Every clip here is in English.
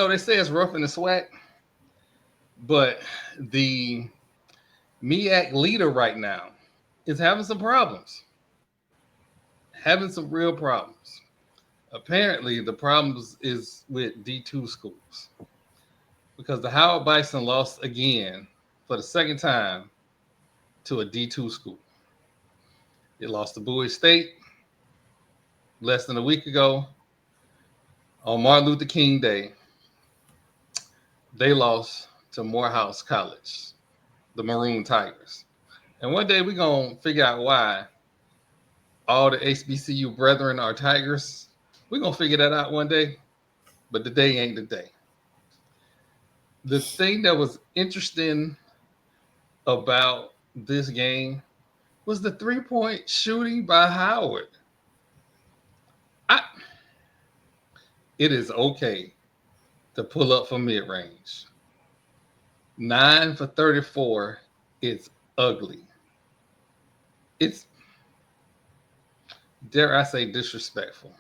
they say it's rough in the SWAC, but the MEAC leader right now is having some problems, having some real problems. Apparently, the problems is with D2 schools because the Howard Bison lost again for the second time to a D2 school. They lost to Bowie State less than a week ago on Martin Luther King Day. They lost to Morehouse College, the Maroon Tigers. And one day we're going to figure out why all the HBCU brethren are Tigers. We're going to figure that out one day, but the day ain't the day. The thing that was interesting about this game was the 3-point shooting by Howard. I, it is okay to pull up from mid range. 9 for 34 is ugly. It's, dare I say, disrespectful.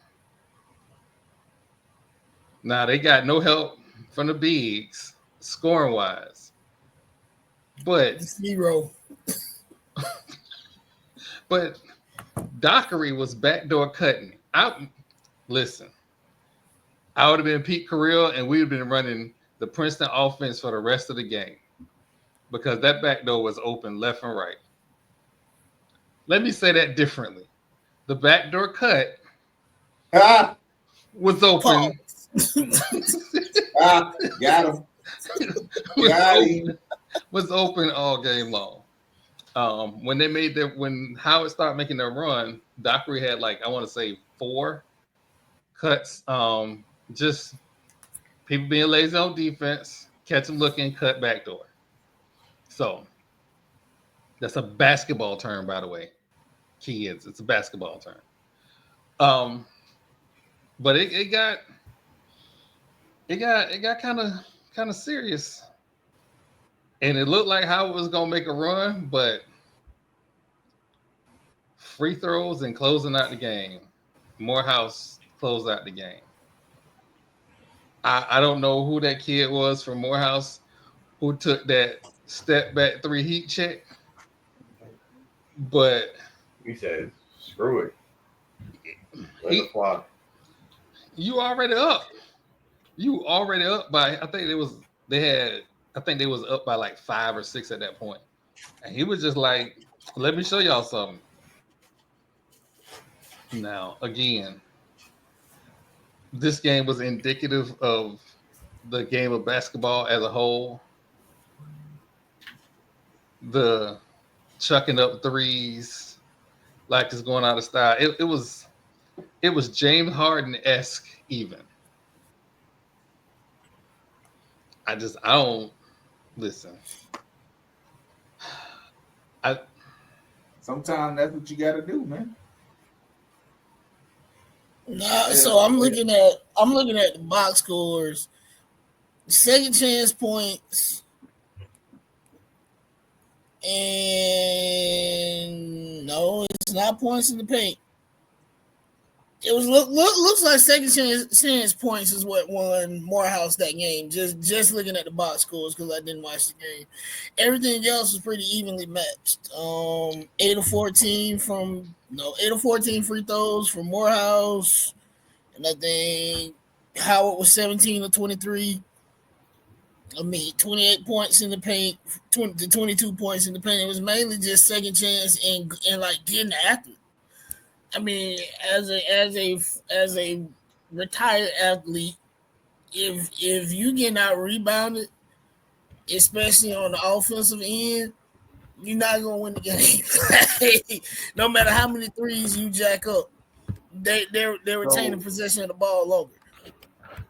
Now, they got no help from the bigs scoring wise, but zero. But Dockery was backdoor cutting. Listen, I would have been Pete Carril and we would have been running the Princeton offense for the rest of the game because that backdoor was open left and right. Let me say that differently. The backdoor cut was open. Got him. Was open all game long. When Howard started making their run, Dockery had I want to say 4 cuts. Just people being lazy on defense, catch them looking, cut backdoor. So that's a basketball term, by the way, kids. It's a basketball term. But it got kind of serious. And it looked like Howard was going to make a run, but free throws and closing out the game. Morehouse closed out the game. I don't know who that kid was from Morehouse who took that step back 3 heat check, but he said, screw it. Let it fly. You already up. You already up by, I think they was up by 5 or 6 at that point. And he was just like, let me show y'all something. Now, again, this game was indicative of the game of basketball as a whole. The chucking up threes like it's going out of style. It was James Harden-esque even. I don't listen. Sometimes that's what you got to do, man. So I'm looking at the box scores. Second chance points, and no, it's not points in the paint. It was looks like second chance points is what won Morehouse that game. Just looking at the box scores because I didn't watch the game. Everything else was pretty evenly matched. 8 of 14 free throws from Morehouse, and I think Howard was 17 of 23. 28 points in the paint, 22 points in the paint. It was mainly just second chance and getting after it. I mean, as a retired athlete, if you get out rebounded, especially on the offensive end, you're not gonna win the game. No matter how many threes you jack up, they're retaining possession of the ball longer.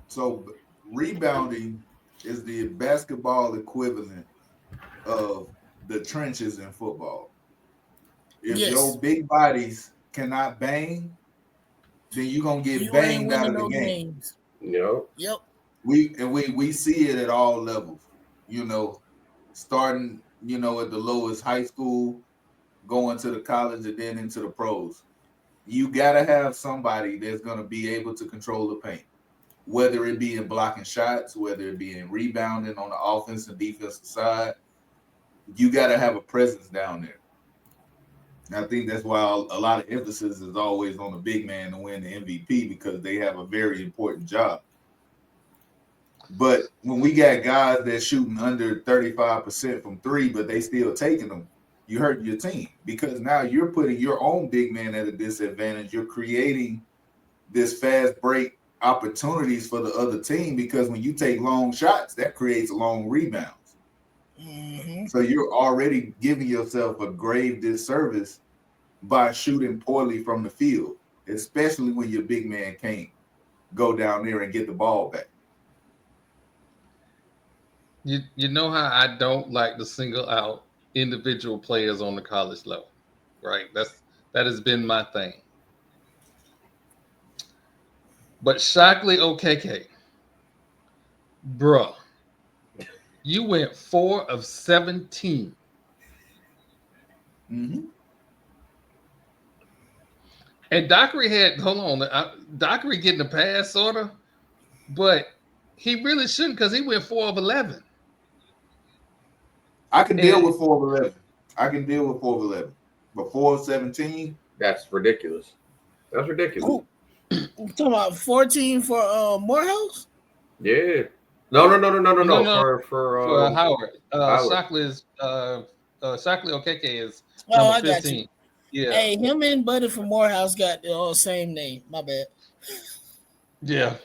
So rebounding is the basketball equivalent of the trenches in football. If your big bodies cannot bang, then you're gonna get banged out of the game. Yep. We see it at all levels, starting, at the lowest high school, going to the college and then into the pros. You gotta have somebody that's gonna be able to control the paint. whether it be in blocking shots, whether it be in rebounding on the offense and defensive side. You got to have a presence down there. And I think that's why a lot of emphasis is always on the big man to win the MVP, because they have a very important job. But when we got guys that shooting under 35% from three, but they still taking them, you hurt your team, because now you're putting your own big man at a disadvantage. You're creating this fast break opportunities for the other team, because when you take long shots, that creates long rebounds. Mm-hmm. So you're already giving yourself a grave disservice by shooting poorly from the field, especially when your big man can't go down there and get the ball back. You know how I don't like to single out individual players on the college level, right? That has been my thing. But Shockley Okeke, bruh, you went 4 of 17. Mm-hmm. And Dockery Dockery getting a pass, sort of, but he really shouldn't, because he went 4 of 11. I can deal with 4 of 11. I can deal with 4 of 11. But 4 of 17? That's ridiculous. That's ridiculous. Oh, you talking about 14 for Morehouse? Yeah. No. For Howard. Howard. Shockley Okeke is number 15. I got you. Yeah. Hey, him and Buddy from Morehouse got the same name. My bad. Yeah.